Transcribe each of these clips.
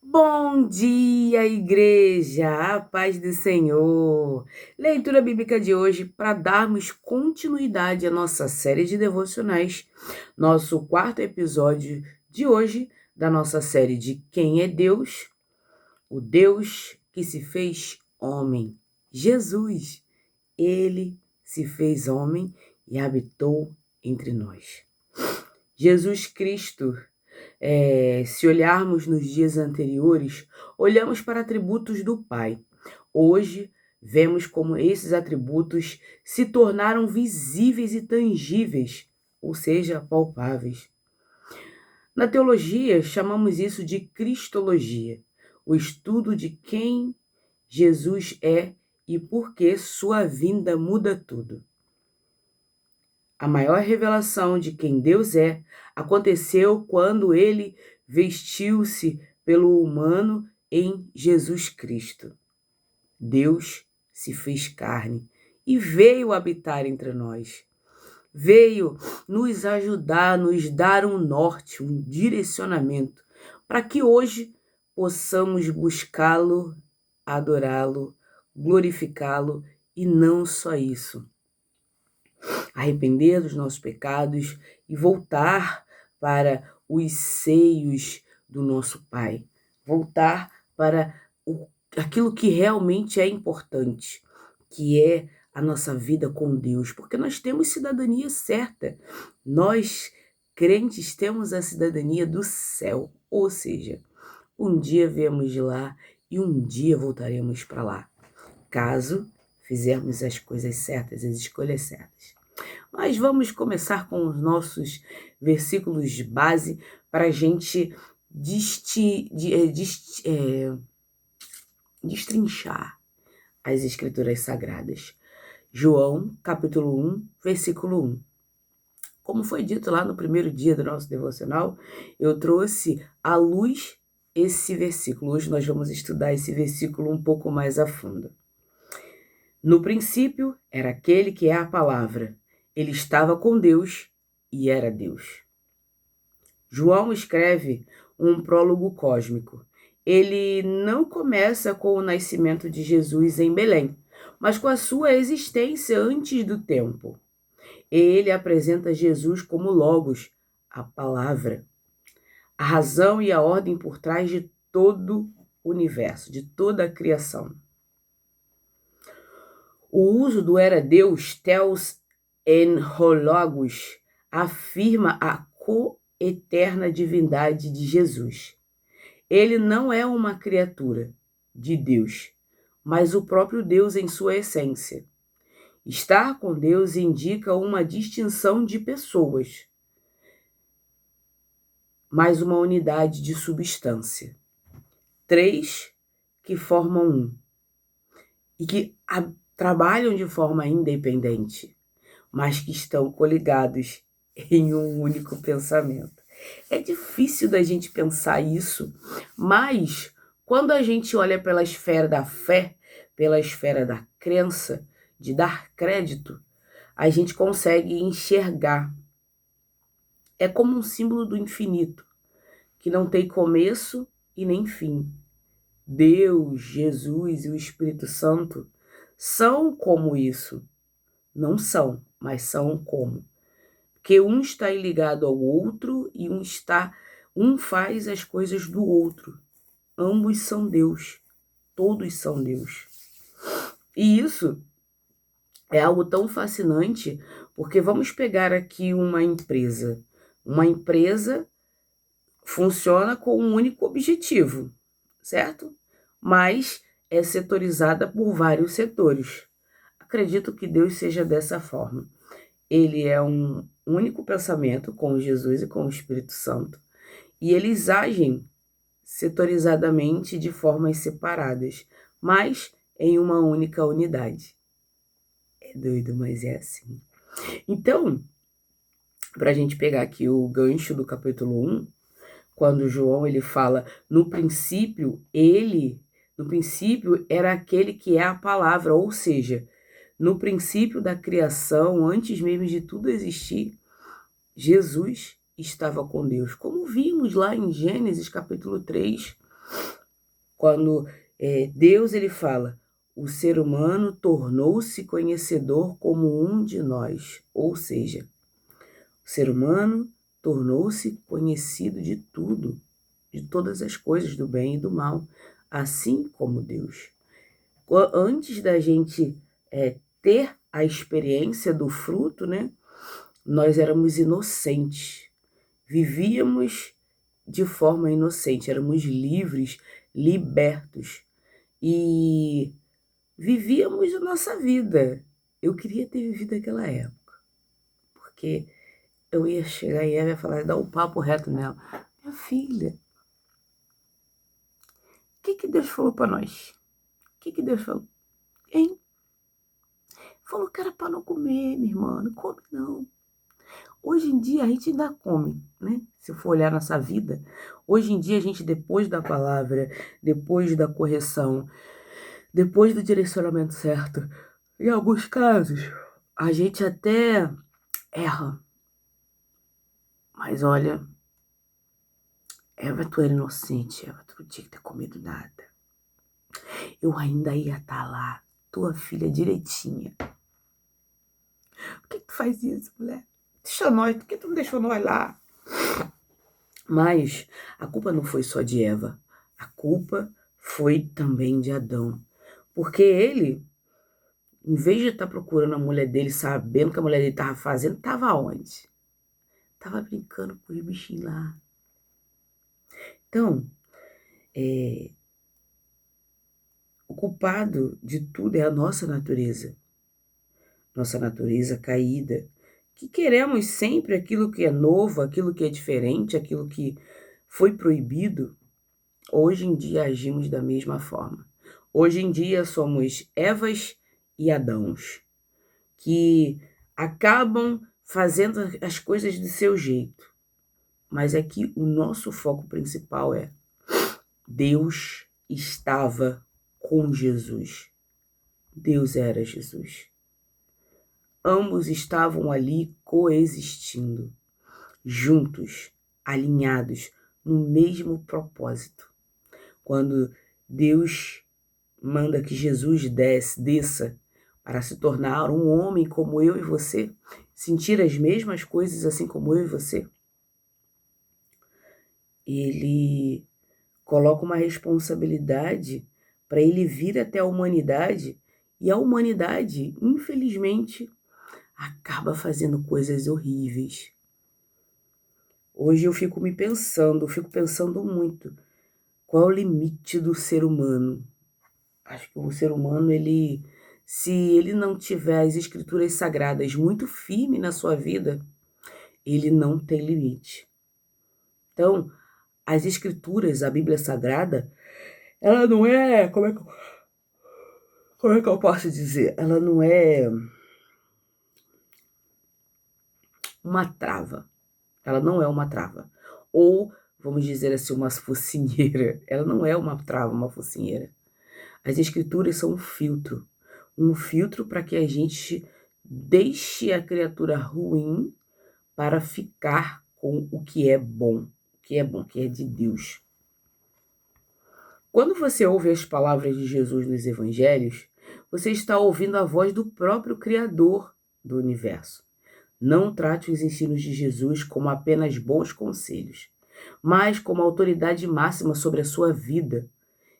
Bom dia, igreja! A paz do Senhor! Leitura bíblica de hoje para darmos continuidade à nossa série de devocionais. Nosso quarto episódio de hoje da nossa série de Quem é Deus? O Deus que se fez homem. Jesus, ele se fez homem e habitou entre nós. Jesus Cristo, se olharmos nos dias anteriores, olhamos para atributos do Pai. Hoje, vemos como esses atributos se tornaram visíveis e tangíveis, ou seja, palpáveis. Na teologia, chamamos isso de cristologia, o estudo de quem Jesus é e por que sua vinda muda tudo. A maior revelação de quem Deus é aconteceu quando ele vestiu-se pelo humano em Jesus Cristo. Deus se fez carne e veio habitar entre nós. Veio nos ajudar, nos dar um norte, um direcionamento, para que hoje possamos buscá-lo, adorá-lo, glorificá-lo e não só isso. Arrepender dos nossos pecados e voltar para os seios do nosso Pai. Voltar para aquilo que realmente é importante, que é a nossa vida com Deus, porque nós temos cidadania certa. Nós, crentes, temos a cidadania do céu, ou seja, um dia viemos de lá e um dia voltaremos para lá, caso fizermos as coisas certas, as escolhas certas. Mas vamos começar com os nossos versículos de base para a gente destrinchar as escrituras sagradas. João, capítulo 1, versículo 1. Como foi dito lá no primeiro dia do nosso devocional, eu trouxe à luz esse versículo. Hoje nós vamos estudar esse versículo um pouco mais a fundo. No princípio era aquele que é a palavra. Ele estava com Deus e era Deus. João escreve um prólogo cósmico. Ele não começa com o nascimento de Jesus em Belém, mas com a sua existência antes do tempo. Ele apresenta Jesus como Logos, a palavra, a razão e a ordem por trás de todo o universo, de toda a criação. O uso do era Deus, Theos en ho Logos, afirma a coeterna divindade de Jesus. Ele não é uma criatura de Deus, mas o próprio Deus em sua essência. Estar com Deus indica uma distinção de pessoas, mas uma unidade de substância. Três que formam um e que trabalham de forma independente, mas que estão coligados em um único pensamento. É difícil da gente pensar isso, mas quando a gente olha pela esfera da fé, pela esfera da crença, de dar crédito, a gente consegue enxergar. É como um símbolo do infinito, que não tem começo e nem fim. Deus, Jesus e o Espírito Santo são como isso. Não são, mas são como. Porque um está ligado ao outro e um faz as coisas do outro. Ambos são Deus. Todos são Deus. E isso é algo tão fascinante, porque vamos pegar aqui uma empresa. Uma empresa funciona com um único objetivo, certo? Mas é setorizada por vários setores. Acredito que Deus seja dessa forma. Ele é um único pensamento com Jesus e com o Espírito Santo. E eles agem setorizadamente de formas separadas, mas em uma única unidade. É doido, mas é assim. Então, para a gente pegar aqui o gancho do capítulo 1, quando João ele fala, no princípio era aquele que é a palavra, ou seja, no princípio da criação, antes mesmo de tudo existir, Jesus estava com Deus. Como vimos lá em Gênesis capítulo 3, Quando Deus ele fala, o ser humano tornou-se conhecedor como um de nós. Ou seja, o ser humano tornou-se conhecido de tudo, de todas as coisas, do bem e do mal, assim como Deus. Antes da gente ter a experiência do fruto, né, nós éramos inocentes, vivíamos de forma inocente, éramos livres, libertos e vivíamos a nossa vida. Eu queria ter vivido aquela época, porque eu ia chegar e ela ia falar, dar um papo reto nela. Minha filha, o que Deus falou para nós? O que Deus falou? Hein? Falou que era para não comer, minha irmã, não come não. Hoje em dia a gente ainda come, né? Se for olhar nossa vida, hoje em dia a gente, depois da palavra, depois da correção, depois do direcionamento certo, em alguns casos, a gente até erra. Mas olha, Eva, tu era inocente, Eva, tu não tinha que ter comido nada. Eu ainda ia estar lá, tua filha direitinha. Por que tu faz isso, mulher? Deixa nós, por que tu não deixou nós lá? Mas a culpa não foi só de Eva, a culpa foi também de Adão. Porque ele, em vez de estar procurando a mulher dele, sabendo que a mulher dele estava fazendo, estava onde? Estava brincando com os bichinhos lá. Então, o culpado de tudo é a nossa natureza caída, que queremos sempre aquilo que é novo, aquilo que é diferente, aquilo que foi proibido. Hoje em dia agimos da mesma forma. Hoje em dia somos Evas e Adãos, que acabam fazendo as coisas do seu jeito. Mas é que o nosso foco principal é Deus estava com Jesus. Deus era Jesus. Ambos estavam ali coexistindo, juntos, alinhados, no mesmo propósito. Quando Deus manda que Jesus desça para se tornar um homem como eu e você, sentir as mesmas coisas assim como eu e você, ele coloca uma responsabilidade para ele vir até a humanidade, e a humanidade, infelizmente, acaba fazendo coisas horríveis. Hoje eu fico pensando muito, qual é o limite do ser humano? Acho que o ser humano, se ele não tiver as escrituras sagradas muito firme na sua vida, ele não tem limite. Então, as escrituras, a Bíblia Sagrada, ela não é, como é que eu posso dizer? Ela não é uma trava. Ela não é uma trava. Ou, vamos dizer assim, uma focinheira. Ela não é uma trava, uma focinheira. As escrituras são um filtro para que a gente deixe a criatura ruim para ficar com o que é bom, que é de Deus. Quando você ouve as palavras de Jesus nos evangelhos, você está ouvindo a voz do próprio Criador do universo. Não trate os ensinos de Jesus como apenas bons conselhos, mas como autoridade máxima sobre a sua vida.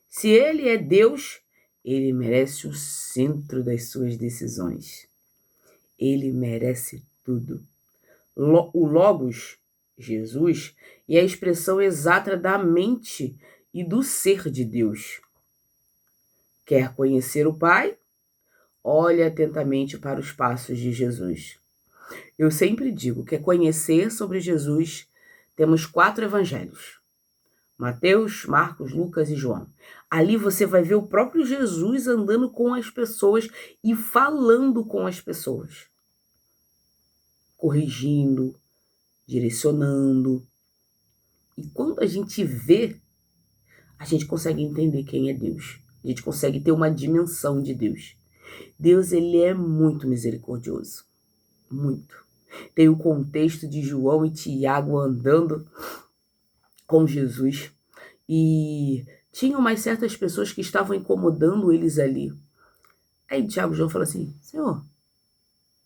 Se ele é Deus, ele merece o centro das suas decisões. Ele merece tudo. O Logos, Jesus, é a expressão exata da mente e do ser de Deus. Quer conhecer o Pai? Olhe atentamente para os passos de Jesus. Eu sempre digo que conhecer sobre Jesus, temos 4 evangelhos: Mateus, Marcos, Lucas e João. Ali você vai ver o próprio Jesus andando com as pessoas e falando com as pessoas, corrigindo, direcionando. E quando a gente vê, a gente consegue entender quem é Deus. A gente consegue ter uma dimensão de Deus. Deus, ele é muito misericordioso. Muito. Tem o contexto de João e Tiago andando com Jesus. e tinham mais certas pessoas que estavam incomodando eles ali. Aí Tiago e João falou assim: Senhor,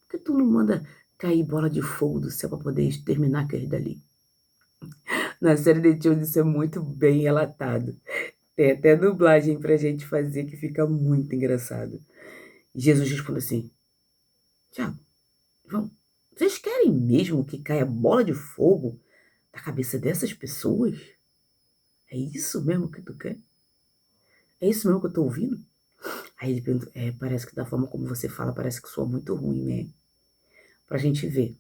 por que tu não manda cair bola de fogo do céu para poder exterminar aqueles dali? Na série The Chosen isso é muito bem relatado. Tem até dublagem pra gente fazer que fica muito engraçado. Jesus responde assim: Tiago, João, vocês querem mesmo que caia bola de fogo da cabeça dessas pessoas? É isso mesmo que tu quer? É isso mesmo que eu tô ouvindo? Aí ele pergunta: parece que da forma como você fala, parece que soa muito ruim, né? Pra gente ver.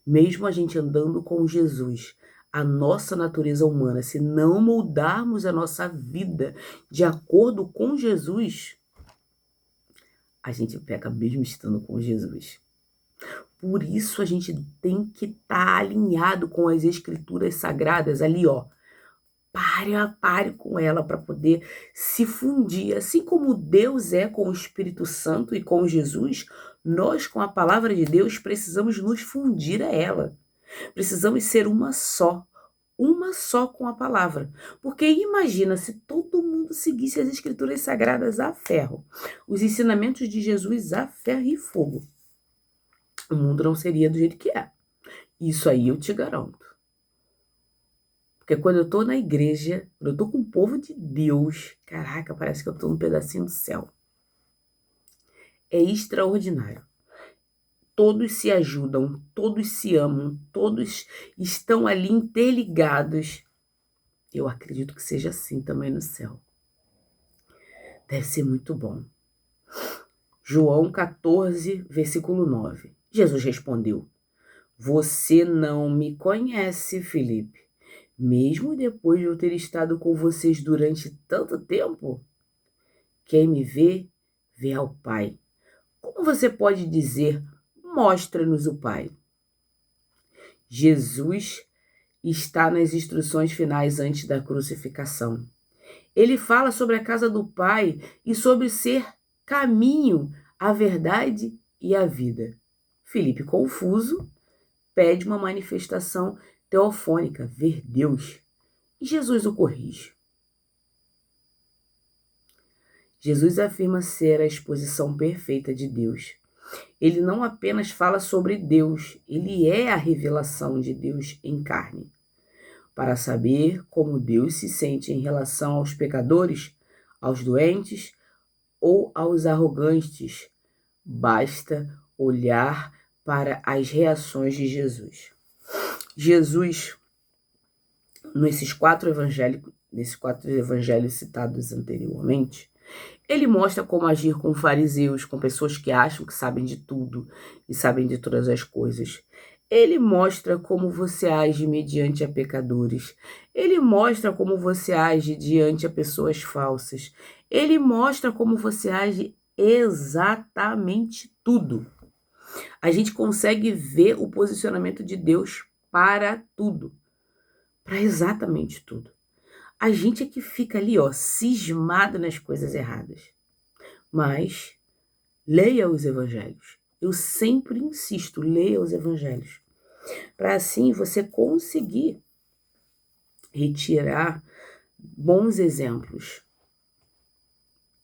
Mesmo a gente andando com Jesus, a nossa natureza humana, se não moldarmos a nossa vida de acordo com Jesus, a gente peca mesmo estando com Jesus. Por isso a gente tem que estar alinhado com as escrituras sagradas ali, ó. Pare com ela para poder se fundir. Assim como Deus é com o Espírito Santo e com Jesus, nós com a palavra de Deus precisamos nos fundir a ela. Precisamos ser uma só com a palavra. Porque imagina se todo mundo seguisse as escrituras sagradas a ferro, os ensinamentos de Jesus a ferro e fogo. O mundo não seria do jeito que é. Isso aí eu te garanto. Porque quando eu tô na igreja, quando eu tô com o povo de Deus, caraca, parece que eu tô num pedacinho do céu. É extraordinário. Todos se ajudam, todos se amam, todos estão ali interligados. Eu acredito que seja assim também no céu. Deve ser muito bom. João 14, versículo 9. Jesus respondeu: Você não me conhece, Filipe, mesmo depois de eu ter estado com vocês durante tanto tempo? Quem me vê, vê ao Pai. Como você pode dizer, mostra-nos o Pai? Jesus está nas instruções finais antes da crucificação. Ele fala sobre a casa do Pai e sobre ser caminho, a verdade e a vida. Filipe, confuso, pede uma manifestação teofônica, ver Deus. E Jesus o corrige. Jesus afirma ser a exposição perfeita de Deus. Ele não apenas fala sobre Deus, ele é a revelação de Deus em carne. Para saber como Deus se sente em relação aos pecadores, aos doentes ou aos arrogantes, basta olhar para as reações de Jesus. Jesus, nesses quatro evangelhos citados anteriormente, ele mostra como agir com fariseus, com pessoas que acham que sabem de tudo e sabem de todas as coisas. Ele mostra como você age mediante a pecadores. Ele mostra como você age diante a pessoas falsas. Ele mostra como você age exatamente tudo. A gente consegue ver o posicionamento de Deus para tudo. Para exatamente tudo. A gente é que fica ali, ó, cismado nas coisas erradas. Mas leia os evangelhos. Eu sempre insisto, leia os evangelhos. Para assim você conseguir retirar bons exemplos.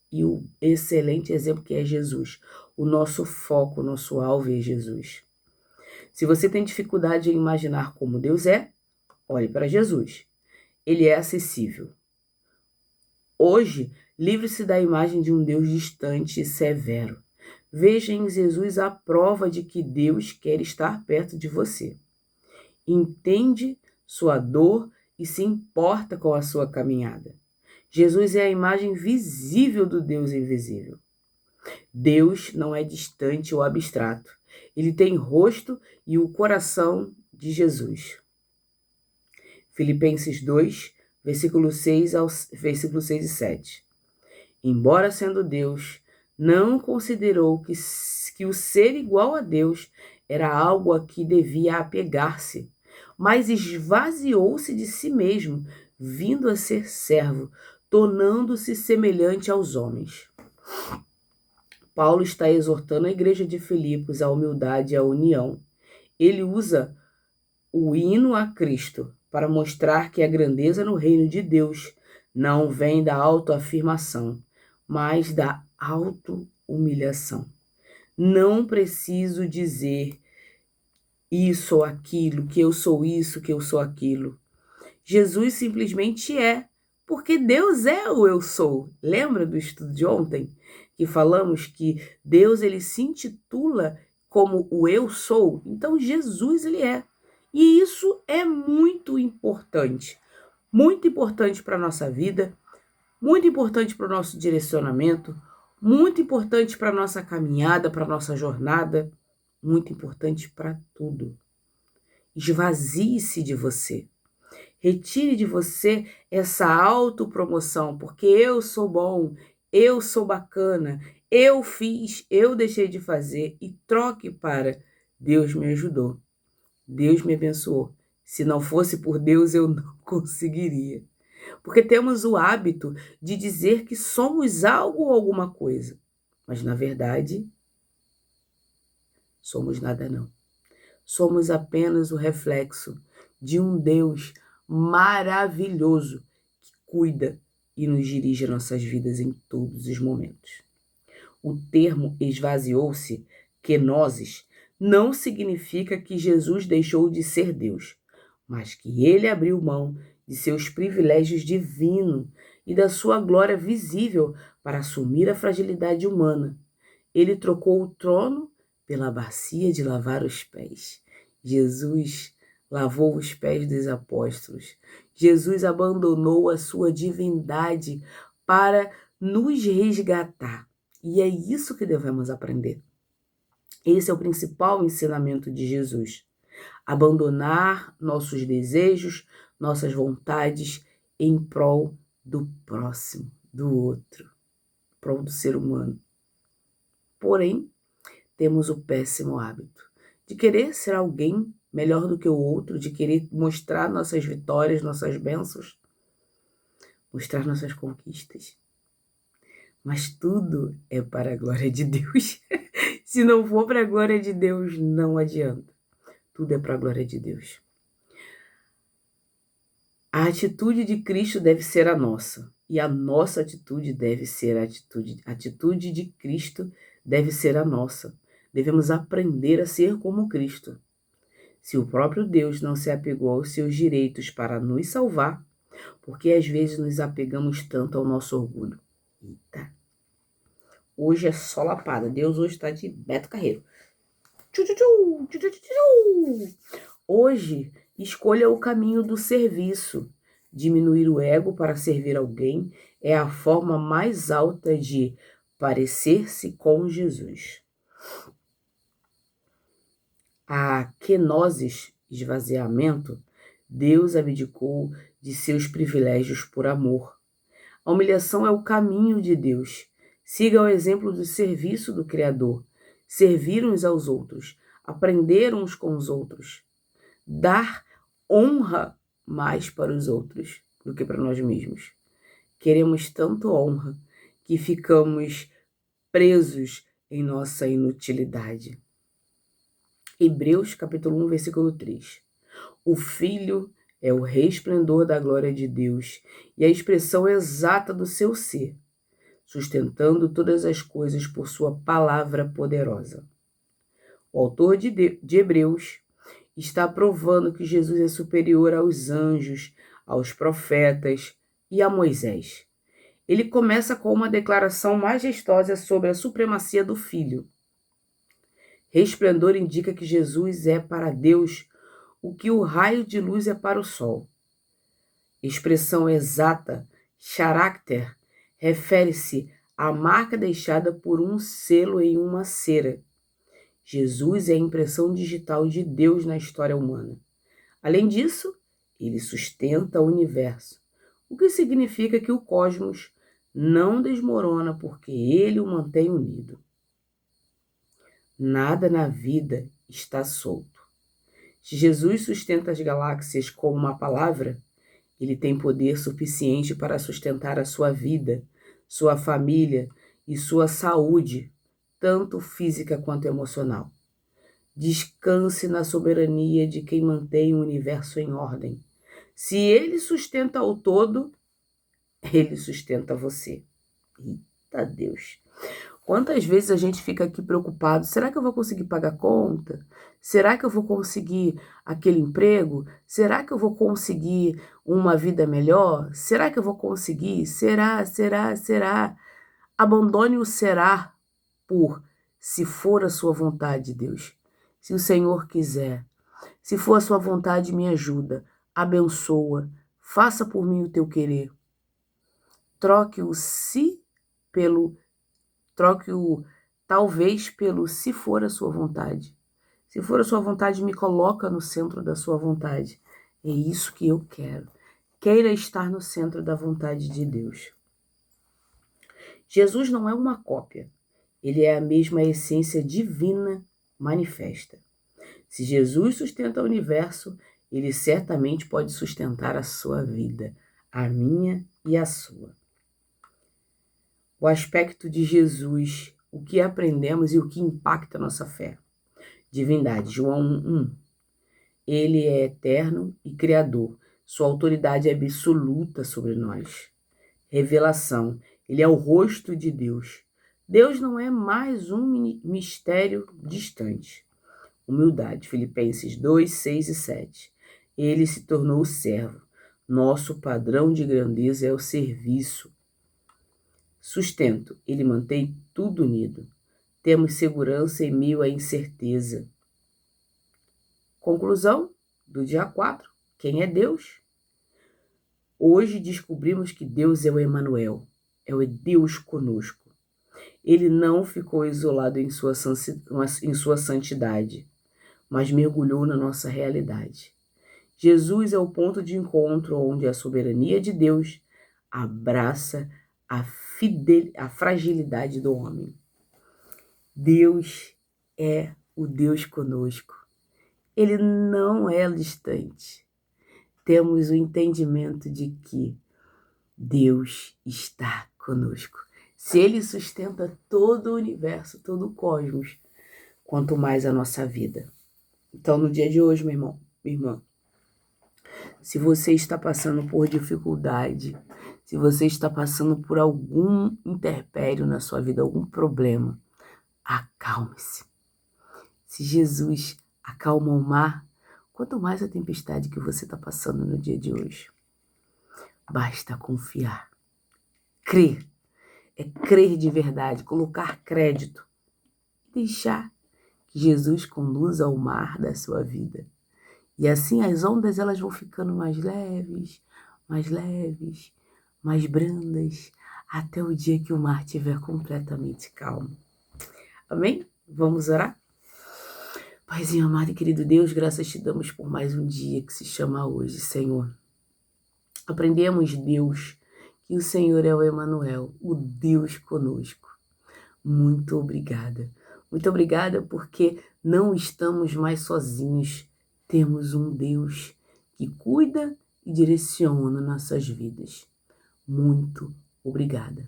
E o excelente exemplo que é Jesus. O nosso foco, o nosso alvo é Jesus. Se você tem dificuldade em imaginar como Deus é, olhe para Jesus. Ele é acessível. Hoje, livre-se da imagem de um Deus distante e severo. Veja em Jesus a prova de que Deus quer estar perto de você. Entende sua dor e se importa com a sua caminhada. Jesus é a imagem visível do Deus invisível. Deus não é distante ou abstrato. Ele tem rosto e o coração de Jesus. Filipenses 2, versículo 6 e 7. Embora sendo Deus, não considerou que o ser igual a Deus era algo a que devia apegar-se, mas esvaziou-se de si mesmo, vindo a ser servo, tornando-se semelhante aos homens. Paulo está exortando a igreja de Filipos à humildade e à união. Ele usa o hino a Cristo para mostrar que a grandeza no reino de Deus não vem da autoafirmação, mas da auto-humilhação. Não preciso dizer isso ou aquilo, que eu sou isso, que eu sou aquilo. Jesus simplesmente é, porque Deus é o eu sou. Lembra do estudo de ontem? Que falamos que Deus ele se intitula como o eu sou? Então Jesus ele é. E isso é muito importante para a nossa vida, muito importante para o nosso direcionamento, muito importante para a nossa caminhada, para a nossa jornada, muito importante para tudo. Esvazie-se de você. Retire de você essa autopromoção, porque eu sou bom, eu sou bacana, eu fiz, eu deixei de fazer, e troque para Deus me ajudou, Deus me abençoou. Se não fosse por Deus, eu não conseguiria. Porque temos o hábito de dizer que somos algo ou alguma coisa, mas na verdade, somos nada não. Somos apenas o reflexo de um Deus maravilhoso que cuida e nos dirige nossas vidas em todos os momentos. O termo esvaziou-se, kenosis, não significa que Jesus deixou de ser Deus, mas que ele abriu mão de seus privilégios divinos e da sua glória visível para assumir a fragilidade humana. Ele trocou o trono pela bacia de lavar os pés. Jesus lavou os pés dos apóstolos. Jesus abandonou a sua divindade para nos resgatar. E é isso que devemos aprender. Esse é o principal ensinamento de Jesus. Abandonar nossos desejos, nossas vontades em prol do próximo, do outro, em prol do ser humano. Porém, temos o péssimo hábito de querer ser alguém melhor do que o outro, de querer mostrar nossas vitórias, nossas bênçãos, mostrar nossas conquistas. Mas tudo é para a glória de Deus. Se não for para a glória de Deus, não adianta. Tudo é para a glória de Deus. A atitude de Cristo deve ser a nossa. E a nossa atitude deve ser a atitude de Cristo deve ser a nossa. Devemos aprender a ser como Cristo. Se o próprio Deus não se apegou aos seus direitos para nos salvar, porque às vezes nos apegamos tanto ao nosso orgulho? Eita. Hoje é só lapada. Deus hoje está de Beto Carreiro. Hoje, escolha o caminho do serviço. Diminuir o ego para servir alguém é a forma mais alta de parecer-se com Jesus. A kenosis, esvaziamento, Deus abdicou de seus privilégios por amor. A humilhação é o caminho de Deus. Siga o exemplo do serviço do Criador. Servir uns aos outros, aprender uns com os outros. Dar honra mais para os outros do que para nós mesmos. Queremos tanto honra que ficamos presos em nossa inutilidade. Hebreus capítulo 1, versículo 3. O Filho é o resplendor da glória de Deus e a expressão exata do seu ser, sustentando todas as coisas por sua palavra poderosa. O autor de Hebreus está provando que Jesus é superior aos anjos, aos profetas e a Moisés. Ele começa com uma declaração majestosa sobre a supremacia do Filho. Resplendor indica que Jesus é para Deus o que o raio de luz é para o sol. Expressão exata, character, refere-se à marca deixada por um selo em uma cera. Jesus é a impressão digital de Deus na história humana. Além disso, ele sustenta o universo, o que significa que o cosmos não desmorona porque ele o mantém unido. Nada na vida está solto. Se Jesus sustenta as galáxias com uma palavra, ele tem poder suficiente para sustentar a sua vida, sua família e sua saúde, tanto física quanto emocional. Descanse na soberania de quem mantém o universo em ordem. Se ele sustenta o todo, ele sustenta você. Eita Deus! Quantas vezes a gente fica aqui preocupado? Será que eu vou conseguir pagar a conta? Será que eu vou conseguir aquele emprego? Será que eu vou conseguir uma vida melhor? Será que eu vou conseguir? Será? Abandone o será por se for a sua vontade, Deus. Se o Senhor quiser. Se for a sua vontade, me ajuda. Abençoa. Faça por mim o teu querer. Troque o se pelo Troque o talvez pelo se for a sua vontade. Se for a sua vontade, me coloca no centro da sua vontade. É isso que eu quero. Queira estar no centro da vontade de Deus. Jesus não é uma cópia. Ele é a mesma essência divina manifesta. Se Jesus sustenta o universo, ele certamente pode sustentar a sua vida, a minha e a sua. O aspecto de Jesus, o que aprendemos e o que impacta a nossa fé. Divindade, João 1. Ele é eterno e criador. Sua autoridade é absoluta sobre nós. Revelação, ele é o rosto de Deus. Deus não é mais um mistério distante. Humildade, Filipenses 2, 6 e 7. Ele se tornou servo. Nosso padrão de grandeza é o serviço. Sustento, ele mantém tudo unido. Temos segurança em meio à incerteza. Conclusão do dia 4. Quem é Deus? Hoje descobrimos que Deus é o Emanuel, é o Deus conosco. Ele não ficou isolado em sua santidade, mas mergulhou na nossa realidade. Jesus é o ponto de encontro onde a soberania de Deus abraça a fragilidade do homem. Deus é o Deus conosco. Ele não é distante. Temos o entendimento de que Deus está conosco. Se Ele sustenta todo o universo, todo o cosmos, quanto mais a nossa vida. Então, no dia de hoje, meu irmão, minha irmã, se você está passando por dificuldade, se você está passando por algum intempério na sua vida, algum problema, acalme-se. Se Jesus acalma o mar, quanto mais a tempestade que você está passando no dia de hoje. Basta confiar. Crer. É crer de verdade, colocar crédito. Deixar que Jesus conduza ao mar da sua vida. E assim as ondas elas vão ficando mais leves, mais brandas, até o dia que o mar estiver completamente calmo. Amém? Vamos orar? Paizinho amado e querido Deus, graças te damos por mais um dia que se chama hoje, Senhor. Aprendemos, Deus, que o Senhor é o Emanuel, o Deus conosco. Muito obrigada. Muito obrigada porque não estamos mais sozinhos. Temos um Deus que cuida e direciona nossas vidas. Muito obrigada.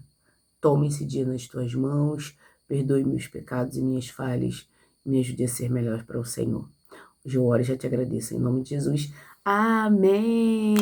Tome esse dia nas tuas mãos, perdoe meus pecados e minhas falhas, me ajude a ser melhor para o Senhor. Hoje eu oro e já te agradeço. Em nome de Jesus. Amém.